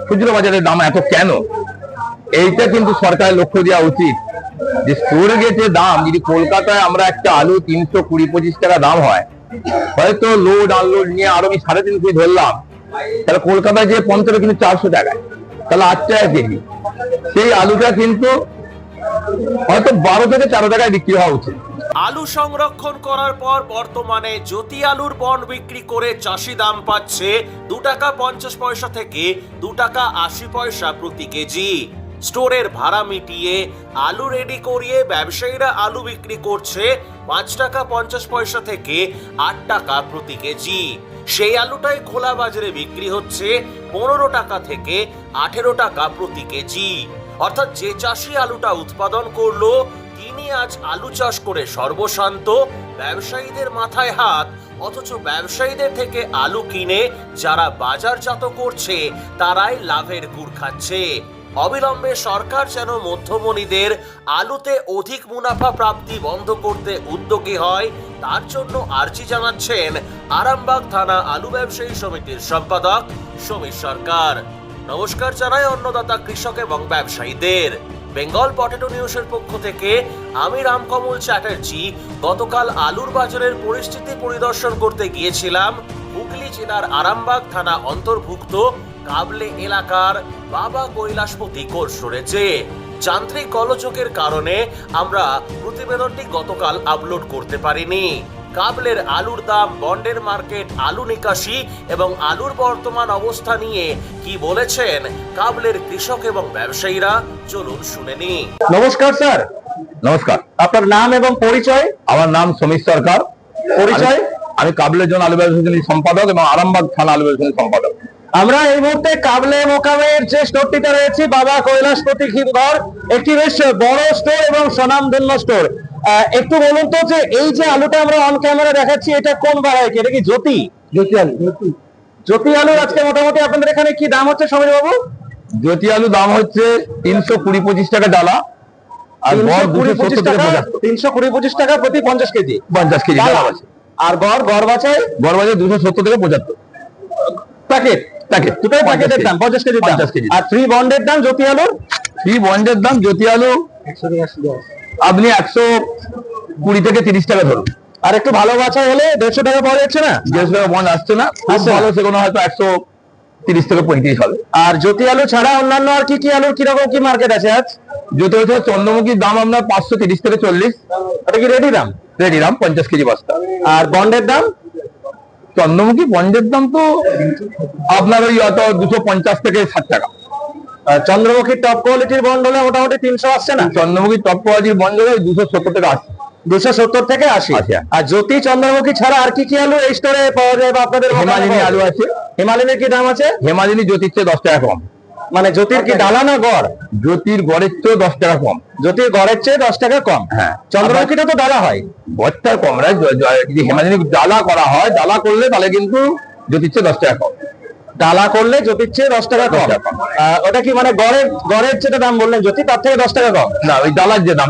খুচরো বাজারের দাম এত কেন, এইটা কিন্তু সরকারের লক্ষ্য দেওয়া উচিত। যে স্টোর গেটে দাম, যদি কলকাতায় আমরা একটা আলু 320-25 টাকা দাম হয়, হয়তো লোড আনলোড নিয়ে আরো আমি 3.5 কেজি ধরলাম, তাহলে কলকাতায় যে 15 কিন্তু 400 টাকায়, তাহলে 8 টাকা কেজি। সেই আলুটা কিন্তু হয়তো 12 থেকে 13 টাকায় বিক্রি হওয়া উচিত। আলু সংরক্ষণ করার পর বর্তমানে জ্যোতি আলুর বন্ড বিক্রি করে চাষি দাম পাচ্ছে 2 টাকা 50 পয়সা থেকে 2 টাকা 80 পয়সা প্রতি কেজি। স্টোরের ভাড়া মিটিয়ে আলু রেডি করিয়ে ব্যবসায়ীরা আলু বিক্রি করছে 5 টাকা 50 পয়সা থেকে 8 টাকা প্রতি কেজি। সেই আলুটাই খোলা বাজারে বিক্রি হচ্ছে 15 টাকা থেকে 18 টাকা প্রতি কেজি। অর্থাৎ যে চাষি আলুটা উৎপাদন করলো তিনি আজ আলু চাষ করে সর্বশান্ত, ব্যবসায়ীদের মাথায় হাত, অথচ ব্যবসায়ীদের থেকে আলু কিনে যারা বাজারজাত করছে তারাই লাভের গুড় খাচ্ছে। অবিলম্বে সরকার যেন মধ্যমণিদের আলুতে অধিক মুনাফা প্রাপ্তি বন্ধ করতে উদ্যোগী হয়, তার জন্য আর্জি জানাচ্ছেন আরামবাগ থানা আলু ব্যবসায়ী সমিতির সম্পাদক সমীর সরকার। নমস্কার জানাই অন্নদাতা কৃষক এবং ব্যবসায়ীদের। বেঙ্গল পটেটো নিউজের পক্ষ থেকে আমি রামকমল চ্যাটার্জি গতকাল আলুর বাজারের পরিস্থিতি পরিদর্শন করতে গিয়েছিলাম হুগলি জেলার আরামবাগ থানা অন্তর্ভুক্ত কাবলে এলাকার বাবা কৈলাসপতি কোল্ড স্টোরেজে। যান্ত্রিক গোলযোগের কারণে আমরা প্রতিবেদনটি গতকাল আপলোড করতে পারিনি। কাবলের আলুর দাম, বন্ডের মার্কেট, আলু নিকাশি এবং আলুর বর্তমান অবস্থা নিয়ে কি বলেছেন কাবলের কৃষক এবং ব্যবসায়ীরা, চলুন শুনে নি। নমস্কার স্যার। নমস্কার। আপনার নাম এবং পরিচয়? আমার নাম সমীর সরকার। পরিচয়? আমি কাবলের জন্য আলু ব্যবসায়ী সমিতির সম্পাদক এবং আরামবাগ থানা আলু ব্যবসায়ী সমিতির সম্পাদক। আমরা এই মুহূর্তে কাবলে মোকামের যে স্টোরটিতে রয়েছি, বাবা কৈলাসপতি ঘর, একটি বেশ বড় স্টোর এবং স্বনামধন্য স্টোর। একটু বলুন তো যে এই যে আলুটা আমরা অন ক্যামেরা দেখাচ্ছি, এটা কোন ভ্যারাইটি? এটা কি জ্যোতি? জ্যোতি আলু। জ্যোতি আলুর আজকে মোটামুটি আপনাদের এখানে কি দাম হচ্ছে সমীর বাবু? জ্যোতি আলু দাম হচ্ছে 320-25 টাকা ডালা, আর গড় 270 থেকে 320-25 টাকা প্রতি 50 কেজি। 50 কেজি ডালা আছে। আর গড় বাছাই 270 থেকে 75 প্যাকেট। দুটোই প্যাকেটের দাম 50 কেজি। আর ফ্রি বন্ডের দাম জ্যোতি আলুর? ফ্রি বন্ডের দাম জ্যোতি আলু আপনি 120 থেকে 30 টাকা ধরুন। আর একটু ভালো বাছাই হলে 150 টাকা পাওয়া যাচ্ছে না? 150 টাকা বন্ড আসছে না, ভালো সেগুলো হয়তো 130 থেকে 35 হবে। আর জ্যোতি আলু ছাড়া অন্যান্য আর কি কি আলুর কিরকম কি মার্কেট আছে আজ? জ্যোতি হচ্ছে চন্দ্রমুখীর দাম আপনার 530 থেকে 40। এটা কি রেডি দাম? রেডি দাম 50 কেজি বস্তা। আর বন্ডের দাম? চন্দ্রমুখী বন্ডের দাম তো আপনার ওই হয়তো 250 থেকে 60 টাকা। চন্দ্রমুখী টপ কোয়ালিটির বন্ড হলে মোটামুটি 300 আসছে না? চন্দ্রমুখী টপ কোয়ালিটির বন্ড হলে 270 থেকে 80। 270 থেকে 80। আর জ্যোতি চন্দ্রমুখী ছাড়া আর কি কি আলু এই স্টোরে পাওয়া যায় বা আপনাদের? হেমালিনী আলু আছে। হেমালিনীর কি দাম আছে? হেমালিনী জ্যোতির চেয়ে 10 টাকা কম। মানে জ্যোতির কি ডালা না গড়? জ্যোতির গড়ের চেয়ে 10 টাকা কম। জ্যোতির গড়ের চেয়ে 10 টাকা কম। হ্যাঁ। চন্দ্রমুখীটা তো ডালা হয়। গড়টা কম, যদি হেমালিনী ডালা করা হয়, ডালা করলে তাহলে কিন্তু জ্যোতির চেয়ে 10 টাকা কম। ডালা করলে জ্যোতির চেয়ে 10 টাকা কম। ওটা কি মানে গড়ের যেটা দাম বললেন জ্যোতি, তার থেকে 10 টাকা কম? না, ওই ডালার যে দাম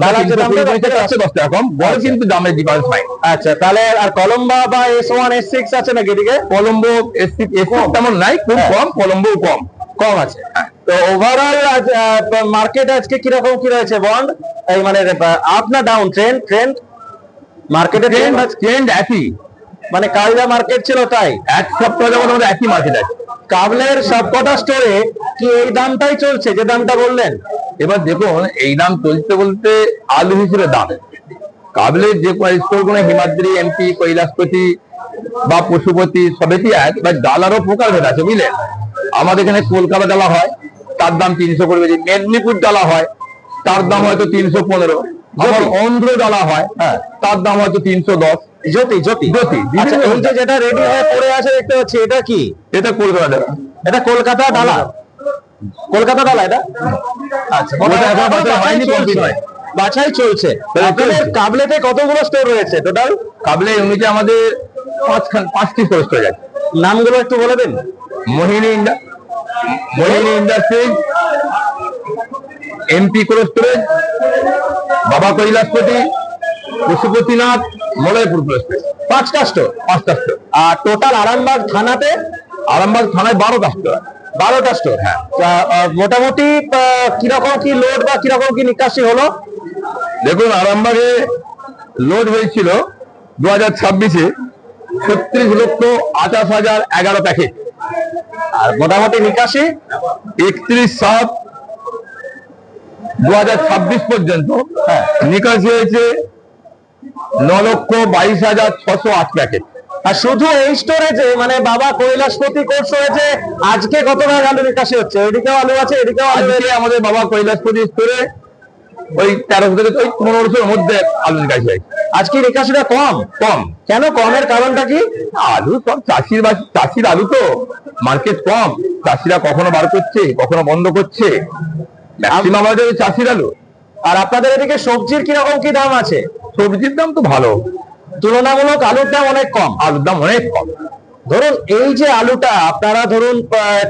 10 টাকা কম, গড় কিন্তু দামের ডিফারেন্স নাই। আচ্ছা, তাহলে আর কলম্বা বা S1 S6 আছে নাকি এদিকে? কলম্বো S6 তেমন নাই, খুব কম। কলম্বো কম আছে। তো ওভারঅল মার্কেট আজকে কিরকম কি রয়েছে বন্ড? এই মানে আপ না ডাউন? ট্রেন্ড মার্কেটে ট্রেন্ড একই, মানে কাল যা মার্কেট ছিল তাই এক সপ্তাহ যাবত আমাদের একই মার্কেট আছে। কাবলের সবকটা স্টোরে কি এই দামটাই চলছে যে দামটা বললেন? এবার দেখুন, এই দাম চলতে বলতে আলু হিসেবে দাম কাবলের যে স্টোরগুলো হিমাদ্রি, এমপি, কৈলাসপতি বা পশুপতি সবেতেই এক। এবার ডালারও প্রকার ভেদ আছে, বুঝলেন? আমাদের এখানে কলকাতা ডালা হয়, তার দাম 300 করে বেশি। মেদিনীপুর ডালা হয়, তার দাম হয়তো 315। আবার অন্ধ্র ডালা হয়, তার দাম হয়তো 310। জ্যোতি আচ্ছা, এই যে যেটা রেডি হয়ে পড়ে আছে দেখতে পাচ্ছি, এটা কি? এটা কলকাতা ডালা। এটা কলকাতা ডালা? কলকাতা ডালা এটা? আচ্ছা, হয়নি, কমপ্লিট হয়, বাছাই চলছে। আপনাদের কাবলেতে কতগুলো স্টোর রয়েছে টোটাল? কাবলে ইউনিটে আমাদের 5টি স্টোর আছে। নামগুলো একটু বলে দিন। মোহিনী ইন্ডাস্ট্রিজ, এমপি কোল্ড স্টোরেজ, বাবা কৈলাসপতি, পশুপতিনাথ, মলয়পুর কোল্ড স্টোরেজ। 5টা স্টোর। আর টোটাল আরামবাগ থানায় 12টা স্টোর। 12টা স্টোর। হ্যাঁ। মোটামুটি কিরকম কি লোড বা কিরকম কি নিকাশি হলো? দেখুন, আরামবাগে লোড হয়েছিল 2026-এ 36,28,011 প্যাকেট, আর মোটামুটি নিকাশি 31/7/2026 পর্যন্ত নিকাশি হয়েছে 9,22,608 প্যাকেট। আর শুধু এই স্টোরেজে মানে বাবা কৈলাসপতি কোর্স হয়েছে, আজকে কত টাকা আলু নিকাশি হচ্ছে? এদিকেও আলু আছে, এদিকেও আলু আজকে আমাদের বাবা কৈলাসপতি স্টোরে ওই 1300 থেকে ওই 1500-এর মধ্যে আলু নিকাশি হয়েছে। আজকে নিকাশিটা কম। কম কেন কমের কারণটা কি? আলু সব চাষির আলু তো, মার্কেট কম, চাষিরা কখনো বার করছে কখনো বন্ধ করছে, ম্যাক্সিমাম আমাদের চাষির আলু। আর আপনাদের এদিকে সবজির কিরকম কি দাম আছে? সবজির দাম তো ভালো, তুলনামূলক আলুর দাম অনেক কম। আলুর দাম অনেক কম। ধরুন এই যে আলুটা আপনারা ধরুন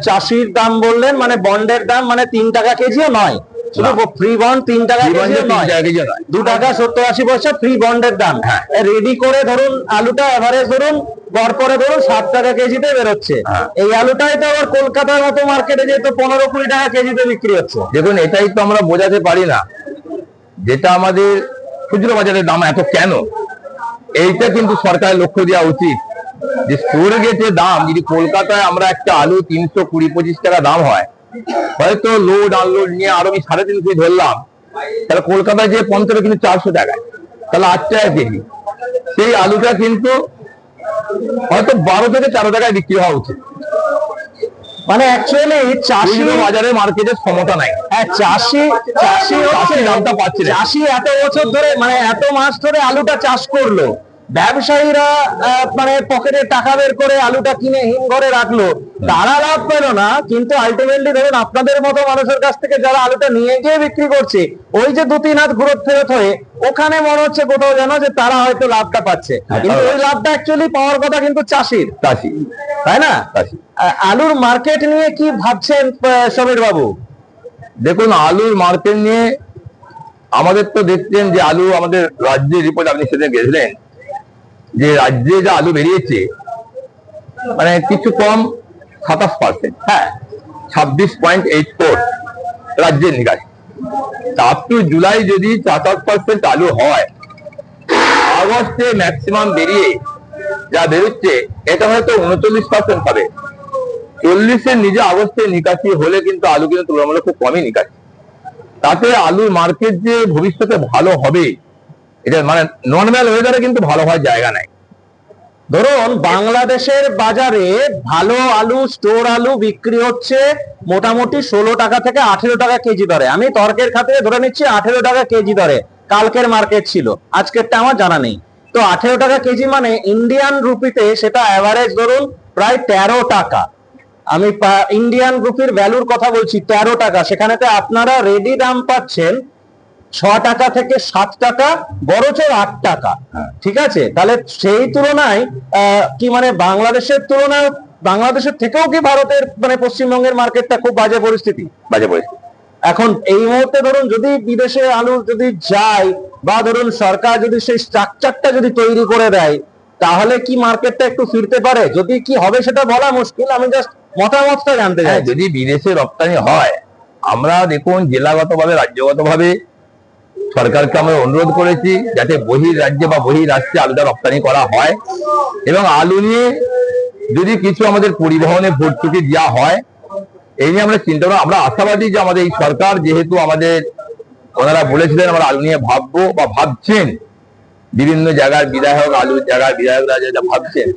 চাষির দাম বললেন, মানে বন্ডের দাম মানে 3 টাকা কেজিও নয়, শুধু ফ্রি বন্ড 3 টাকা কেজিও নয়, 2 টাকা 70-80 পয়সা ফ্রি বন্ডের দাম। রেডি করে ধরুন আলুটা এভারেজ ধরুন গড় করে ধরুন 7 টাকা কেজিতে বেরোচ্ছে। এই আলুটাই তো আবার কলকাতার মতো মার্কেটে যেহেতু 15-20 টাকা কেজিতে বিক্রি হচ্ছে। দেখুন, এটাই তো আমরা বোঝাতে পারি না, যেটা আমাদের খুচরো বাজারের দাম এত কেন, এইটা কিন্তু সরকারের লক্ষ্য দেওয়া উচিত। যে স্টোর গেটে দাম যদি কলকাতায় আমরা একটা আলু 320-25 টাকা দাম হয়, হয়তো লোড আনলোড নিয়ে আরো আমি 350 ধরলাম, তাহলে কলকাতায় যে 15 কিন্তু 400 টাকায়, তাহলে 8 টাকা কেজি। সেই আলুটা কিন্তু হয়তো 12 থেকে 13 টাকায় বিক্রি হওয়া উচিত। মানে অ্যাকচুয়ালি চাষি বাজারে মার্কেটের সমতা নাই। চাষি দামটা পাচ্ছে না। চাষি এত বছর ধরে মানে এত মাস ধরে আলুটা চাষ করলো, ব্যবসায়ীরা মানে পকেটে টাকা বের করে আলুটা কিনে হিমঘরে রাখলো, তারা লাভ পেলো না, কিন্তু আলটিমেটলি ধরুন আপনাদের মতো মানুষের কাছ থেকে যারা আলুটা নিয়ে গিয়ে বিক্রি করছে, ওই যে 2-3 হাত ঘুরত ফেরত হয়ে ওখানে মনে হচ্ছে কোথাও যেন যে তারা হয়তো লাভটা পাচ্ছে, কিন্তু ওই লাভটা অ্যাকচুয়ালি পাওয়ার কথা কিন্তু চাষির, তাই না? আলুর মার্কেট নিয়ে কি ভাবছেন সমীর বাবু? দেখুন, আলুর মার্কেট নিয়ে আমাদের তো দেখছেন যে আলু আমাদের রাজ্যের রিপোর্ট আপনি সেদিন গেছিলেন, যে রাজ্যে যে আলু বেরিয়েছে মানে কিছু কম 27%, হ্যাঁ 26.84 রাজ্যের নিকাশ। আপ টু জুলাই যদি 27% আলু হয়, আগস্টে ম্যাক্সিমাম বেরিয়ে যা বেরোচ্ছে এটা হয়তো 39% হবে। 40-এর নিজে আগস্টে নিকাশি হলে কিন্তু আলু কিন্তু তুলনামূলক খুব কমই নিকাশি। তাতে আলুর মার্কেট যে ভবিষ্যতে ভালো হবে, এটা মানে নর্মাল ওয়েদারে কিন্তু ভালো হওয়ার জায়গা নাই। ধরুন বাংলাদেশের বাজারে ভালো আলু, স্টোর আলু বিক্রি হচ্ছে মোটামুটি 16 টাকা থেকে 18 টাকা কেজি দরে। আমি তর্কের খাতিরে ধরে নিচ্ছি 18 টাকা কেজি দরে কালকের মার্কেট ছিল, আজকেরটা আমার জানা নেই। তো 18 টাকা কেজি মানে ইন্ডিয়ান রুপিতে সেটা এভারেজ ধরুন প্রায় 13 টাকা। আমি ইন্ডিয়ান রুপির ভ্যালুর কথা বলছি, 13 টাকা। সেখানেতে আপনারা রেডি দাম পাচ্ছেন 6 টাকা থেকে 7 টাকা, বড়জোর 8 টাকা। ঠিক আছে, তাহলে সেই তুলনায় কি মানে বাংলাদেশের তুলনায় বাংলাদেশের থেকেও কি ভারতের মানে পশ্চিমবঙ্গের মার্কেটটা খুব বাজে পরিস্থিতি? এখন এই মুহূর্তে ধরুন যদি বিদেশে আলু যদি যায়, বা ধরুন সরকার যদি সেই স্ট্রাকচারটা যদি তৈরি করে দেয়, তাহলে কি মার্কেটটা একটু ফিরতে পারে? যদি কি হবে সেটা বলা মুশকিল, আমি জাস্ট মতামতটা জানতে চাই। যদি বিদেশে রপ্তানি হয়, আমরা দেখুন জেলাগতভাবে রাজ্যগতভাবে সরকারকে আমরা অনুরোধ করেছি যাতে বহির রাজ্যে বা বহির রাষ্ট্রে আলুটা রপ্তানি করা হয়, এবং আলু নিয়ে যদি কিছু আমাদের পরিবহনে ভর্তুকি দেওয়া হয়, এই নিয়ে আমরা চিন্তা করব। আমরা আশাবাদী যে আমাদের এই সরকার, যেহেতু আমাদের ওনারা বলেছিলেন আমরা আলু নিয়ে ভাববো বা ভাবছেন, বিভিন্ন জায়গার বিধায়ক, আলুর জায়গার বিধায়করা যেটা ভাবছেন,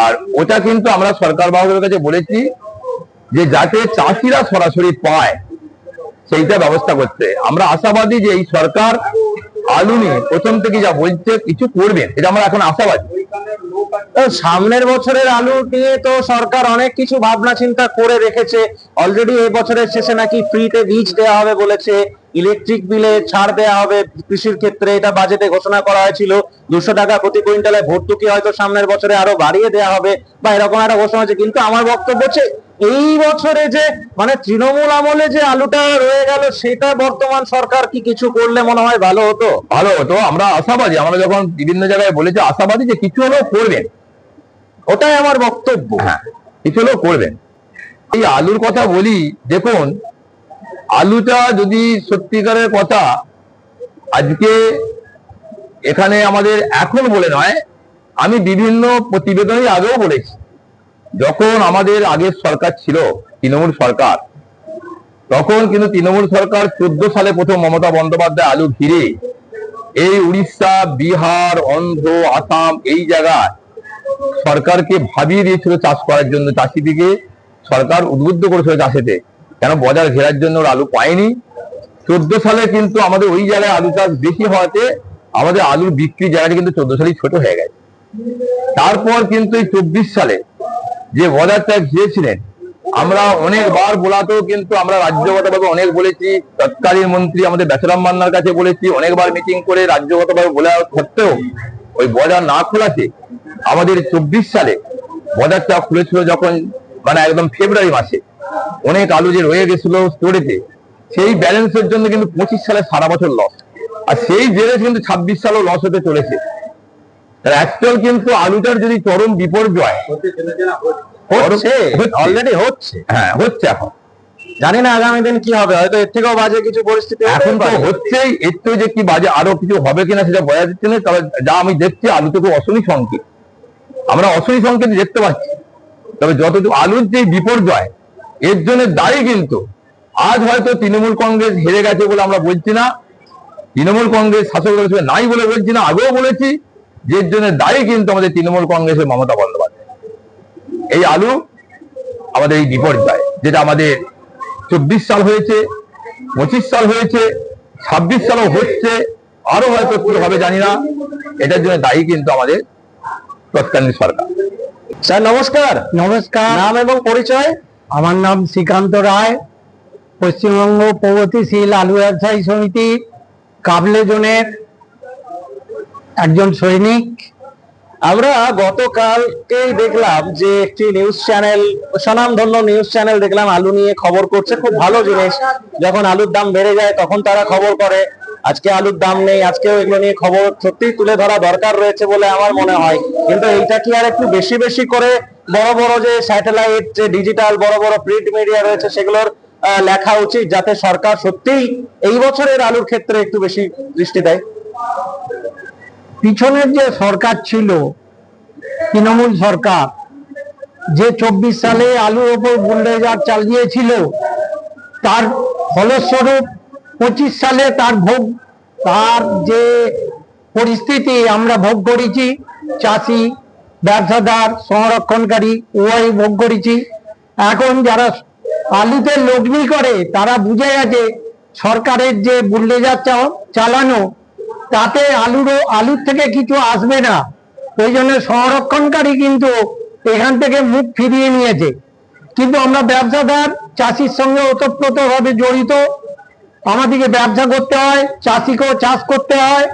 আর ওটা কিন্তু আমরা সরকার বাবুদের কাছে বলেছি যে যাতে চাষিরা সরাসরি পায় সেইটা ব্যবস্থা করতে। আমরা আশাবাদী যে এই সরকার আলু নিয়ে প্রথম থেকে যা বলছে কিছু করবেন, এটা আমরা এখন আশাবাদী। সামনের বছরের আলু নিয়ে তো সরকার অনেক কিছু ভাবনা চিন্তা করে রেখেছে অলরেডি। এই বছরের শেষে নাকি ফ্রিতে বীজ দেওয়া হবে বলেছে, ইলেকট্রিক বিলে ছাড় দেওয়া হবে কৃষির ক্ষেত্রে, এটা বাজেটে ঘোষণা করা হয়েছিল। 200 টাকা প্রতি কুইন্টালে ভর্তুকি হয়তো সামনের বছরে আরো বাড়িয়ে দেওয়া হবে বা এরকম একটা ঘোষণা হয়েছে। কিন্তু আমার বক্তব্য হচ্ছে এই বছরে যে মানে তৃণমূল আমলে যে আলুটা রয়ে গেল, সেটা বর্তমান সরকার কি কিছু করলে মনে হয় ভালো হতো? আমরা আশাবাদী, আমরা যখন বিভিন্ন জায়গায় বলেছি আশাবাদী যে কিছু হলেও করবেন, ওটাই আমার বক্তব্য। হ্যাঁ, কিছু হলেও করবেন। এই আলুর কথা বলি, দেখুন আলুটা যদি সত্যিকারের কথা আজকে এখানে আমাদের এখন বলে নয়, আমি বিভিন্ন প্রতিবেদনে আগেও বলেছি, যখন আমাদের আগের সরকার ছিল তৃণমূল সরকার, তখন কিন্তু তৃণমূল সরকার 14 সালে প্রথম মমতা বন্দ্যোপাধ্যায় আলু ঘিরে এই উড়িষ্যা, বিহার, অন্ধ্র, আসাম এই জায়গায় সরকারকে ভাবিয়ে দিয়েছিল চাষ করার জন্য। চাষিদিকে সরকার উদ্বুদ্ধ করেছিল চাষেতে, কেন বাজার ঘেরার জন্য ওরা আলু পায়নি। 14 সালে কিন্তু আমাদের ওই জায়গায় আলু চাষ বেশি হওয়াতে আমাদের আলুর বিক্রি জায়গাটা কিন্তু 14 সালেই ছোট হয়ে গেছে। তারপর কিন্তু এই 24 সালে যে বাজারটা ঘিরেছিলেন, আমরা অনেকবার বলাতেও কিন্তু আমরা রাজ্যগতভাবে অনেক বলেছি, তৎকালীন মন্ত্রী আমাদের বেচারাম মান্নার কাছে বলেছি, অনেকবার মিটিং করে রাজ্যগতভাবে বলা সত্ত্বেও ওই বাজার না খোলাতে আমাদের 24 সালে বাজারটা খুলেছিল যখন, মানে একদম ফেব্রুয়ারি মাসে, অনেক আলু যে রয়ে গেছিল স্টোরেতে, সেই ব্যালেন্সের জন্য কিন্তু 25 সালে সারা বছর লস, আর সেই জেরে কিন্তু 26 সালেও লস হতে চলেছে। অ্যাকচুয়াল কিন্তু আলুটার যদি চরম বিপর্যয় অলরেডি হচ্ছে, হ্যাঁ হচ্ছে, এখন জানি না আগামী দিন কি হবে, হয়তো এর থেকেও বাজে কিছু পরিস্থিতি এখন তো হচ্ছেই, এর তো যে কি বাজে আরো কিছু হবে কিনা সেটা বোঝা যাচ্ছে না। তবে যা আমি দেখছি আলুতে খুব অশনি সংকেত, আমরা অশনি সংকেত দেখতে পাচ্ছি। তবে যতটুকু আলুর যে বিপর্যয়, এর জন্য দায়ী কিন্তু আজ হয়তো তৃণমূল কংগ্রেস হেরে গেছে বলে আমরা বলছি না, তৃণমূল কংগ্রেস শাসক দল হিসেবে নাই বলে বলছি না, আগেও বলেছি যে জন্য দায়ী কিন্তু আমাদের তৃণমূল কংগ্রেসের মমতা বন্দ্যোপাধ্যায়। এই আলু আমাদের এই বিপর্যয়, যেটা আমাদের 24 সাল হয়েছে, 25 সাল হয়েছে, 26 সালও হচ্ছে, আরো হয়তো কি হবে জানি না, এটার জন্য দায়ী কিন্তু আমাদের তৎকালীন সরকার। স্যার নমস্কার। নমস্কার, নাম এবং পরিচয়? আমার নাম শ্রীকান্ত রায়, পশ্চিমবঙ্গ প্রগতিশীল আলু ব্যবসায়ী সমিতি কাবলে জোনের একজন সৈনিক। আমরা গতকালকেই দেখলাম যে একটি নিউজ চ্যানেল, স্বনামধন্য নিউজ চ্যানেল দেখলাম আলু নিয়ে খবর করছে, খুব ভালো জিনিস। যখন আলুর দাম বেড়ে যায় তখন তারা খবর করে, আজকে আলুর দাম নেই, আজকেও এগুলো নিয়ে খবর সত্যিই তুলে ধরা দরকার রয়েছে বলে আমার মনে হয়। কিন্তু এইটা কি আর একটু বেশি বেশি করে বড় বড় যে স্যাটেলাইট, যে ডিজিটাল বড় বড় প্রিন্ট মিডিয়া রয়েছে সেগুলোর লেখা উচিত, যাতে সরকার সত্যিই এই বছরের আলুর ক্ষেত্রে একটু বেশি দৃষ্টি দেয়? পিছনের যে সরকার ছিল তৃণমূল সরকার, যে 24 সালে আলুর ওপর বুলডোজার চালিয়েছিল, তার ফলস্বরূপ 25 সালে তার যে পরিস্থিতি আমরা ভোগ করেছি, চাষি, ব্যবসাদার, সংরক্ষণকারী উভয় ভোগ করেছি। এখন যারা আলুতে লগ্নি করে তারা বুঝে গেছে সরকারের যে বুলডোজার চালানো, তাতে আলুর থেকে কিছু আসবে না। ওই জন্য সংরক্ষণকারী কিন্তু এখান থেকে মুখ ফিরিয়ে নিয়েছে। কিন্তু আমরা ব্যবসাদার, চাষির সঙ্গে ওতপ্রোতভাবে জড়িত, আমাদেরকে ব্যবসা করতে হয়, চাষিকেও চাষ করতে হয়।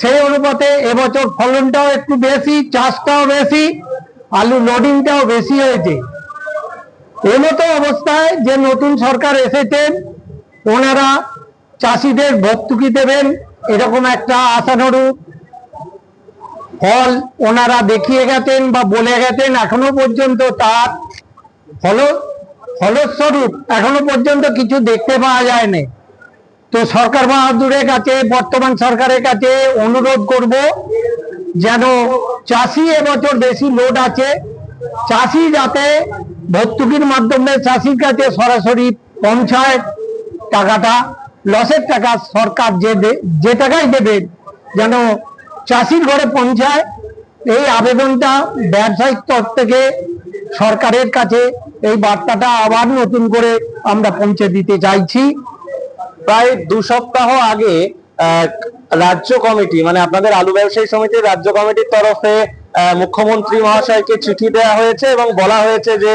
সেই অনুপাতে এবছর ফলনটাও একটু বেশি, চাষটাও বেশি, আলু লোডিংটাও বেশি হয়েছে। এমতো অবস্থায় যে নতুন সরকার এসেছেন, ওনারা চাষিদের ভর্তুকি দেবেন এরকম একটা আশানুরূপ ফল ওনারা দেখিয়ে গেছেন বা বলে গেছেন। এখনো পর্যন্ত তার ফলস্বরূপ এখনো পর্যন্ত কিছু দেখতে পাওয়া যায়নি। তো সরকার বাহাদুরের কাছে, বর্তমান সরকারের কাছে অনুরোধ করব যেন চাষি এবছর বেশি লোড আছে, চাষি যাতে ভর্তুকির মাধ্যমে চাষির কাছে সরাসরি পৌঁছায় টাকাটা, লসের টাকা সরকার যে টাকাই দেবে যেন চাষির ঘরে পৌঁছায়। এই আবেদনটা ব্যবসায়িক তরফ থেকে সরকারের কাছে এই বার্তাটা আবার নতুন করে আমরা পৌঁছে দিতে চাইছি। প্রায় 2 সপ্তাহ আগে রাজ্য কমিটি, মানে আপনাদের আলু ব্যবসায়ী সমিতির রাজ্য কমিটির তরফে মুখ্যমন্ত্রী মহাশয়কে চিঠি দেওয়া হয়েছে এবং বলা হয়েছে যে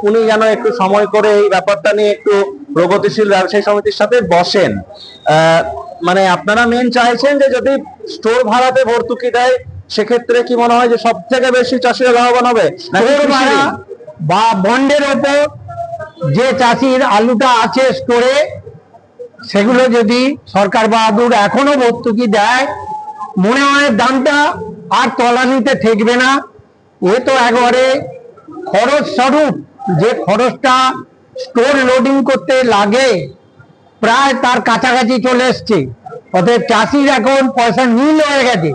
উনি যেন একটু সময় করে এই ব্যাপারটা নিয়ে একটু প্রগতিশীল ব্যবসায়ী সমিতির সাথে বসেন। মানে আপনারা মেন চাইছেন যে যদি স্টোর ভাড়াতে ভর্তুকি দেয়, সেক্ষেত্রে কি মনে হয় যে সব থেকে বেশি চাষিরা লাভবান হবে? বা বন্ডের ওপর যে চাষির আলুটা আছে স্টোরে, সেগুলো যদি সরকার বাহাদুর এখনো ভর্তুকি দেয়, মনে হয় দামটা আর তলানিতে ঠেকবে না। এ তো একবারে খরচ স্বরূপ যে খরচটা স্টোর লোডিং করতে লাগে প্রায় তার কাছাকাছি চলে এসছে। অতএব চাষির এখন পয়সা নীল হয়ে গেছে।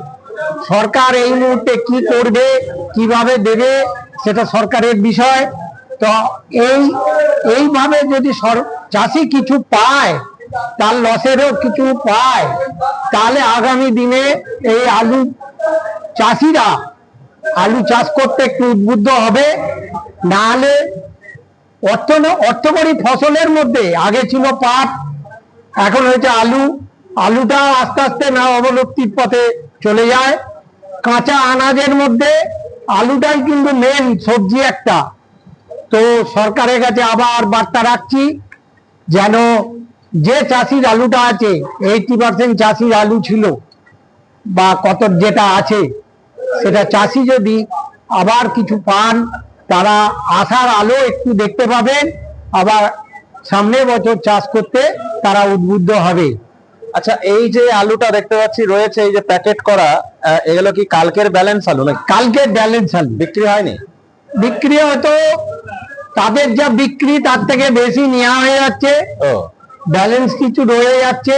সরকার এই মুহূর্তে কি করবে, কিভাবে দেবে, সেটা সরকারের বিষয়। তো এইভাবে যদি চাষি কিছু পায়, তার লসেরও কিছু পায়, তাহলে আগামী দিনে এই আলু চাষিরা আলু চাষ করতে একটু উদ্বুদ্ধ হবে। নাহলে অর্থকরী ফসলের মধ্যে আগে ছিল পাট, এখন হয়েছে আলু। আলুটা আস্তে আস্তে না অবলুপ্তির পথে চলে যায়। কাঁচা আনাজের মধ্যে আলুটাই কিন্তু মেন সবজি একটা। তো সরকারের কাছে আবার বার্তা রাখছি, যেন যে চাষির আলুটা আছে, 80% চাষির আলু ছিল বা কত যেটা আছে, সেটা চাষি যদি আবার কিছু পান, তারা আশার আলো একটু দেখতে পাবেন, আবার সামনের বছর চাষ করতে তারা উদ্বুদ্ধ হবে। আচ্ছা, এই যে আলুটা দেখতে পাচ্ছি রয়েছে, এই যে প্যাকেট করা, এগুলো কি কালকের ব্যালেন্স আলু নাকি? কালকের ব্যালেন্স আলু বিক্রি হয়নি? বিক্রি হয়তো তাদের যা বিক্রি তার থেকে বেশি নেওয়া হয়ে যাচ্ছে, ও, ব্যালেন্স কিছু রয়ে যাচ্ছে।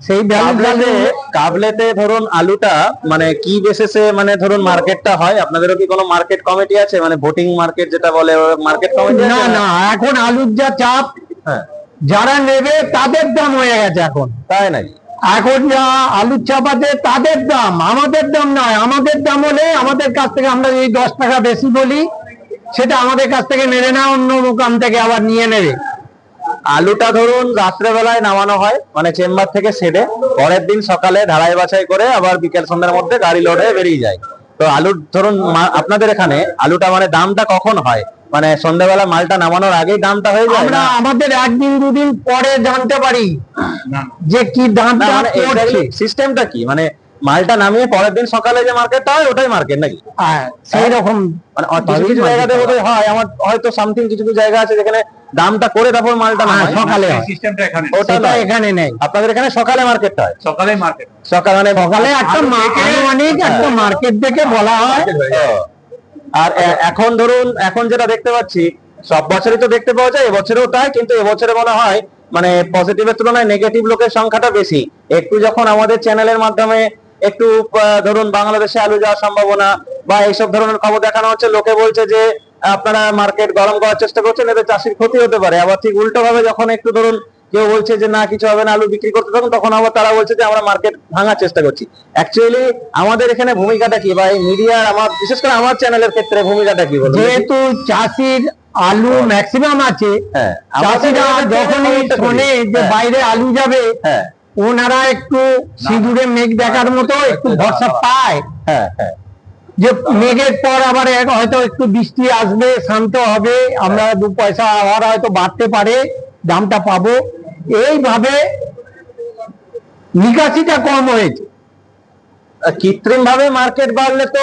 সেই ব্যালেন্স কাবলেতে ধরুন আলুটা মানে কি বেসিসে, মানে ধরুন মার্কেটটা হয়? আপনাদেরও কি কোনো মার্কেট কমিটি আছে, মানে ভোটিং মার্কেট যেটা বলে, মার্কেট কমিটি? না না, এখন আলুর যা চাপ, হ্যাঁ, যারা নেবে তাদের দাম হয়ে গেছে এখন। তাই নাকি? এখন যা আলুর চাপ আছে তাদের দাম, আমাদের দাম নয়। আমাদের দাম হলে আমাদের কাছ থেকে আমরা যদি 10 টাকা বেশি বলি, সেটা আমাদের কাছ থেকে নেবে না, অন্য মোকাম থেকে আবার নিয়ে নেবে। আলুটা ধরুন রাত্রেবেলায় নামানো হয়, মানে চেম্বার থেকে সেরে পরের দিন সকালে ঢালাই বাছাই করে আবার বিকেল সন্ধ্যার মধ্যে গাড়ি লোড হয়ে বেরিয়ে যায়। তো আলুর ধরুন আপনাদের এখানে আলুটা মানে দামটা কখন হয়? মানে সন্ধ্যাবেলা মালটা নামানোর আগেই দামটা হয়ে যায়? আমরা আমাদের একদিন দুদিন পরে জানতে পারি যে কি দামটা পড়ছে। সিস্টেমটা কি, মানে মালটা নামিয়ে পরের দিন সকালে যে মার্কেটটা হয় ওটাই মার্কেট নাকি? সেই রকম মানে কিছু কিছু জায়গাতে বোধহয় হয়, আমার হয়তো সামথিং কিছু কিছু জায়গা আছে যেখানে দামটা করে তারপর মালটা নামায়। সকালে সিস্টেমটা এখানে ওটা সেটা এখানে নেই। আপনাদের এখানে সকালে মার্কেটটা হয়? সকালে মার্কেট, সকাল মানে সকালে একটা আনুমানিক একটা মার্কেট থেকে বলা হয়। আর এখন ধরুন এখন যেটা দেখতে পাচ্ছি, সব বছরই তো দেখতে পাওয়া যায়, এবছরেও তাই, কিন্তু এবছরে মনে হয় মানে পজিটিভের তুলনায় নেগেটিভ লোকের সংখ্যাটা বেশি। একটু যখন আমাদের চ্যানেলের মাধ্যমে একটু ধরুন বাংলাদেশে আলু যাওয়ার সম্ভাবনা বা এইসব ধরনের খবর দেখানো হচ্ছে, লোকে বলছে যে আপনারা মার্কেট গরম করার চেষ্টা করছেন, এতে চাষির ক্ষতি হতে পারে। আবার ঠিক উল্টো ভাবে যখন একটু ধরুন কেউ বলছে যে না কিছু হবে না, আলু বিক্রি করতে থাকুন, তখন আবার তারা বলছে যে আমরা মার্কেট ভাঙার চেষ্টা করছি। অ্যাকচুয়ালি আমাদের এখানে ভূমিকাটা কি, বা এই মিডিয়ার আমার বিশেষ করে আমার চ্যানেলের ক্ষেত্রে ভূমিকাটা কি বলবো? যেহেতু চাষির আলু ম্যাক্সিমাম আছে, হ্যাঁ, চাষিরা যখনই শোনে যে বাইরে আলু যাবে, হ্যাঁ ওনারা একটু সিঁদুরে মেঘ দেখার মতো একটু ভরসা পায় হ্যাঁ হ্যাঁ, যে মেঘের পর আবার হয়তো একটু বৃষ্টি আসবে, শান্ত হবে, আমরা 2 পয়সা আবার হয়তো বাড়তে পারে, দামটা পাবো। এইভাবে নিকাশিটা কম হয়েছে। কৃত্রিম ভাবে মার্কেট বাড়লে তো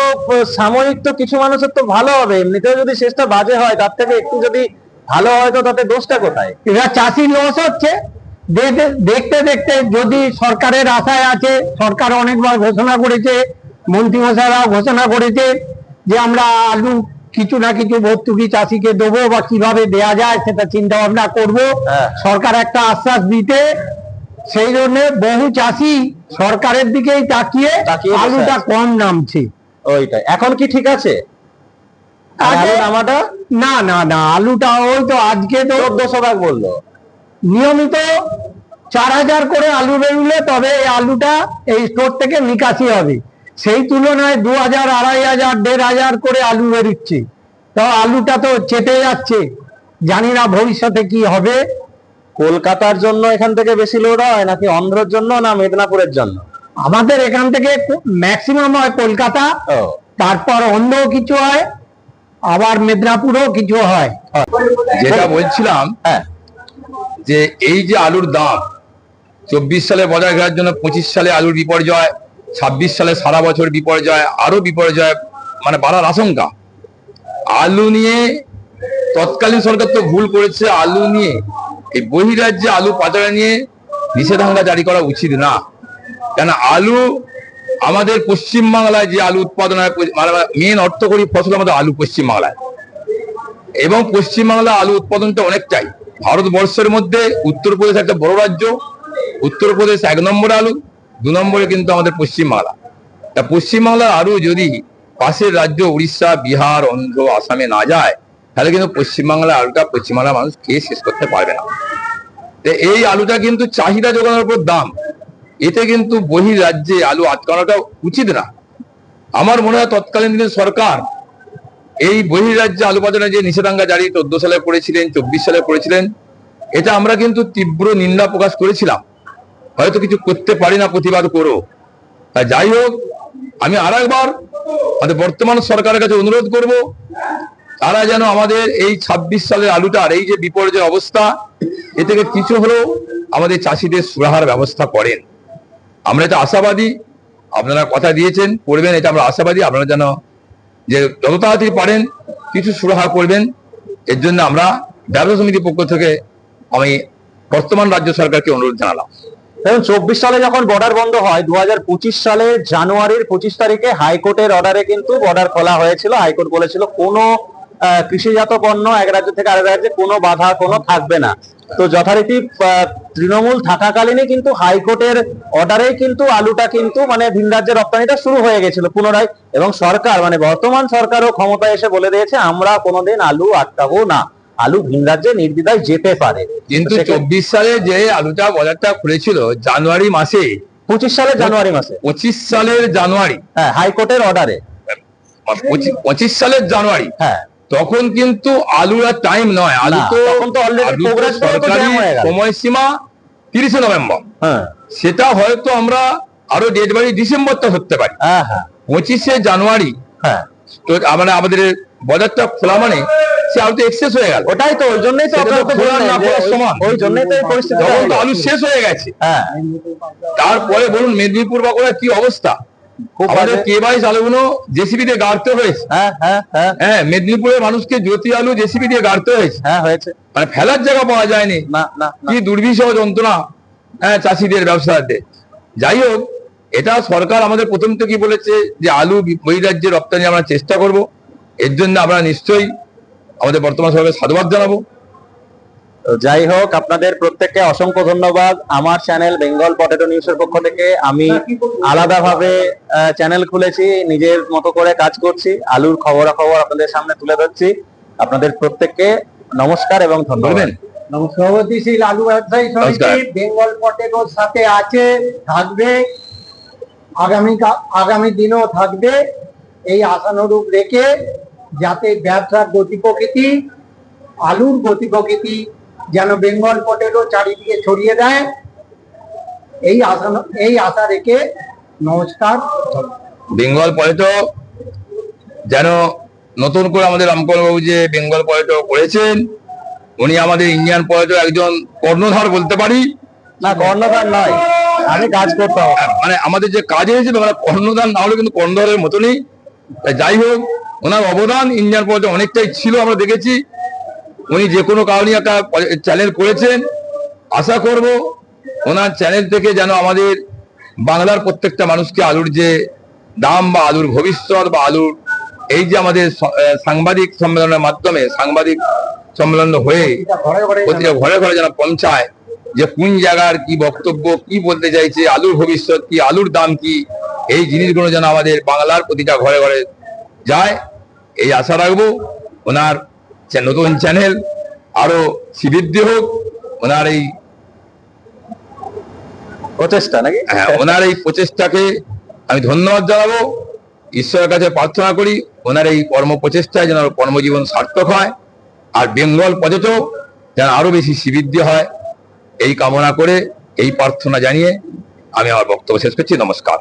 সাময়িক তো কিছু মানুষের তো ভালো হবে, এমনিতেও যদি শেষটা বাজে হয় তার থেকে একটু যদি ভালো হয় তো তাতে দোষটা কোথায়? এরা চাষি লস হচ্ছে। দেখতে দেখতে যদি সরকারের আশায় আছে, সরকার অনেকবার ঘোষণা করেছে, মন্ত্রীমশাইরাও ঘোষণা করেছে যে আমরা আলু কিছু না কিছু ভর্তুকি চাষিকে দেবো, বা কিভাবে দেয়া যায় সেটা চিন্তা ভাবনা করবো। হ্যাঁ। সরকার একটা আশ্বাস দিতে, সেই জন্য বহু চাষি সরকারের দিকেই তাকিয়ে তাকিয়ে বসে আলুটা আছে। কম নামছে। ওইটাই এখন কি ঠিক আছে? আগে- আলু নামাটা না না না, আলুটা ওই তো আজকে তো 1400 ভাগ বললো। নিয়মিত 4000 করে আলু বেরোলে তবে এই আলুটা এই স্টোর থেকে নিকাশি হবে। সেই তুলনায় 2000, 2500, 1500 করে আলু বেরোচ্ছে। তো আলুটা তো চেটে যাচ্ছে, জানি না ভবিষ্যতে কি হবে। কলকাতার জন্য এখান থেকে বেশি লোড হয় নাকি অন্ধ্রের জন্য না মেদিনীপুরের জন্য? আমাদের এখান থেকে ম্যাক্সিমাম হয় কলকাতা, ও, তারপর অন্যও কিছু হয়, আবার মেদিনীপুরও কিছু হয়। যেটা বলছিলাম, হ্যাঁ যে এই যে আলুর দাম 24 সালে বজায় রাখার জন্য 25 সালে আলুর বিপর্যয়, 26 সালে সারা বছর বিপর্যয়, আরো বিপর্যয় মানে বাড়ার আশঙ্কা। আলু নিয়ে তৎকালীন সরকার তো ভুল করেছে, আলু নিয়ে এই বহিরাজ্যে আলু পাচার নিয়ে নিষেধাজ্ঞা জারি করা উচিত না। কেন আলু আমাদের পশ্চিমবাংলায় যে আলু উৎপাদন হয়, মানে মেন অর্থকরী ফসল আমাদের আলু পশ্চিমবাংলায়। এবং পশ্চিমবাংলা আলু উৎপাদনটা অনেকটাই। ভারতবর্ষের মধ্যে উত্তরপ্রদেশ একটা বড় রাজ্য, উত্তরপ্রদেশ 1 নম্বরে আলু, 2 নম্বরে কিন্তু আমাদের পশ্চিমবাংলা। তা পশ্চিমবাংলার আলু যদি পাশের রাজ্য উড়িষ্যা, বিহার, অন্ধ্র, আসামে না যায়, তাহলে কিন্তু পশ্চিমবাংলার আলুটা পশ্চিমবাংলার মানুষ খেয়ে শেষ করতে পারবে না। তো এই আলুটা কিন্তু চাহিদা যোগানোর উপর দাম, এতে কিন্তু বহির রাজ্যে আলু আটকানোটা উচিত না। আমার মনে হয় তৎকালীন দিনের সরকার এই বহির্রাজ্যে আলু পাচারে যে নিষেধাজ্ঞা জারি 14 সালে করেছিলেন, 24 সালে করেছিলেন, এটা আমরা কিন্তু তীব্র নিন্দা প্রকাশ করেছিলাম। হয়তো কিছু করতে পারি না, প্রতিবাদ করো। তা যাই হোক, আমি আরেকবার আমাদের বর্তমান সরকারের কাছে অনুরোধ করব, তারা যেন আমাদের এই 26 সালের আলুটার এই যে বিপর্যয় অবস্থা, এ থেকে কিছু হলেও আমাদের চাষিদের সুরাহার ব্যবস্থা করেন। আমরা এটা আশাবাদী, আপনারা কথা দিয়েছেন করবেন, এটা আমরা আশাবাদী। আপনারা যেন যে যত তাড়াতাড়ি পারেন কিছু সুরাহা করবেন, এর জন্য আমরা ব্যবসা সমিতির পক্ষ থেকে আমি বর্তমান রাজ্য সরকারকে অনুরোধ জানালাম। দেখুন, 24 সালে যখন বর্ডার বন্ধ হয়, 2025 সালে জানুয়ারির 25 তারিখে হাইকোর্টের অর্ডারে কিন্তু বর্ডার খোলা হয়েছিল। হাইকোর্ট বলেছিল কোনো কৃষিজাত পণ্য এক রাজ্য থেকে আরেক রাজ্যে কোনো বাধা কোনো থাকবে না। তো যথারীতি তৃণমূল থাকাকালীনই কিন্তু হাইকোর্টের অর্ডারে কিন্তু আলুটা কিন্তু মানে ভিন রাজ্যে রপ্তানিটা শুরু হয়ে গেছিল পুনরায়, এবং সরকার মানে বর্তমান সরকারও ক্ষমতায় এসে বলে দিয়েছে আমরা কোনোদিন আলু আটকাবো না, আলু ভিন রাজ্যে নির্দ্বিধায় যেতে পারে। কিন্তু 24 সালে যে আলুটা বাজারটা খুলেছিল জানুয়ারি মাসে, 25 সালের জানুয়ারি মাসে, 25 সালের জানুয়ারি, হ্যাঁ হাইকোর্টের অর্ডারে 25 সালের জানুয়ারি, হ্যাঁ তখন কিন্তু আলুর আর টাইম নয়, আলু তো অলরেডি সরকারি সময়সীমা 30 নভেম্বর। হ্যাঁ সেটা হয়তো আমরা আরো ডেট বাড়ি ডিসেম্বরটা ধরতে পারি। হ্যাঁ হ্যাঁ 25 জানুয়ারি হ্যাঁ তো মানে আমাদের বাজারটা খোলা মানে সে আলু তো এক্সেস হয়ে গেল। ওটাই তো, ওই জন্যই তো সেটা তো খোলা না খোলার সমান। ওই জন্যই তো এই পরিস্থিতি তখন তো আলু শেষ হয়ে গেছে। হ্যাঁ তারপরে বলুন মেদিনীপুর বাঁকুড়া কি অবস্থা, আমাদের কেবাইশ আলুগুলো জেসিবি দিয়ে গাড়তে হয়েছে। হ্যাঁ হ্যাঁ হ্যাঁ হ্যাঁ, মেদিনীপুরের মানুষকে জ্যোতি আলু জেসিবি দিয়ে গাড়তে হয়েছে। হ্যাঁ হয়েছে, মানে ফেলার জায়গা পাওয়া যায়নি। না না কি দুর্বিষহ যন্ত্রণা চাষিদের ব্যবসাতে। যাই হোক, এটা সরকার আমাদের প্রথম থেকেই বলেছে যে আলু বহির্রাজ্যে রপ্তানি আমরা চেষ্টা করব। এর জন্য আমরা নিশ্চয়ই আমাদের বর্তমান সরকারের সাধুবাদ জানাবো। যাই হোক, আপনাদের প্রত্যেককে অসংখ্য ধন্যবাদ। আমার চ্যানেল বেঙ্গল পটেটো নিউজের পক্ষ থেকে আমি আলাদাভাবে চ্যানেল খুলেছি, নিজের মতো করে কাজ করছি, আলুর খবরাখবর আপনাদের সামনে তুলে ধরছি। আপনাদের প্রত্যেককে নমস্কার এবং ধন্যবাদ। প্রগতিশীল আলু ব্যবসায়ী সমিতি বেঙ্গল পটেটোর সাথে আছে, থাকবে, আগামী দিনও থাকবে, এই আশানুরূপ রেখে যাতে ব্যবসার গতি প্রকৃতি, আলুর গতি প্রকৃতি যেন বেঙ্গল পটেটো চারিদিকে ছড়িয়ে দেয়, এই আশা রেখে নমস্কার। বেঙ্গল পটেটো যেন নতুন করে আমাদের রামকুমার বাবু যে বেঙ্গল পটেটো করেছেন, উনি আমাদের ইন্ডিয়ান পটেটো একজন কর্ণধার বলতে পারি। না, কর্ণধার নয়, আমি কাজ করতে হবে, মানে আমাদের যে কাজে হয়েছে মানে কর্ণধার না হলে কিন্তু কর্ণধারের মতনই। যাই হোক, ওনার অবদান ইন্ডিয়ান পটেটো অনেকটাই ছিল, আমরা দেখেছি। উনি যে কোনো কারণে একটা চ্যানেল করেছেন, আশা করব ওনার চ্যানেল থেকে যেন আমাদের বাংলার প্রত্যেকটা মানুষকে আলুর যে দাম বা আলুর ভবিষ্যৎ বা আলুর এই যে আমাদের সাংবাদিক সম্মেলনের মাধ্যমে সাংবাদিক সম্মেলন হয়ে প্রতিটা ঘরে ঘরে যেন পৌঁছায় যে কোন জায়গার কি বক্তব্য, কি বলতে চাইছে, আলুর ভবিষ্যৎ কি, আলুর দাম কি, এই জিনিসগুলো যেন আমাদের বাংলার প্রতিটা ঘরে ঘরে যায়, এই আশা রাখবো। ওনার নতুন চ্যানেল আরো শ্রীবৃদ্ধি হোক, ওনার এই প্রচেষ্টা নাকি, হ্যাঁ ওনার এই প্রচেষ্টাকে আমি ধন্যবাদ জানাবো। ঈশ্বরের কাছে প্রার্থনা করি ওনার এই কর্ম প্রচেষ্টায় যেন কর্মজীবন সার্থক হয়, আর বেঙ্গল পটেটো যেন আরো বেশি শ্রীবৃদ্ধি হয়, এই কামনা করে এই প্রার্থনা জানিয়ে আমি আমার বক্তব্য শেষ করছি। নমস্কার।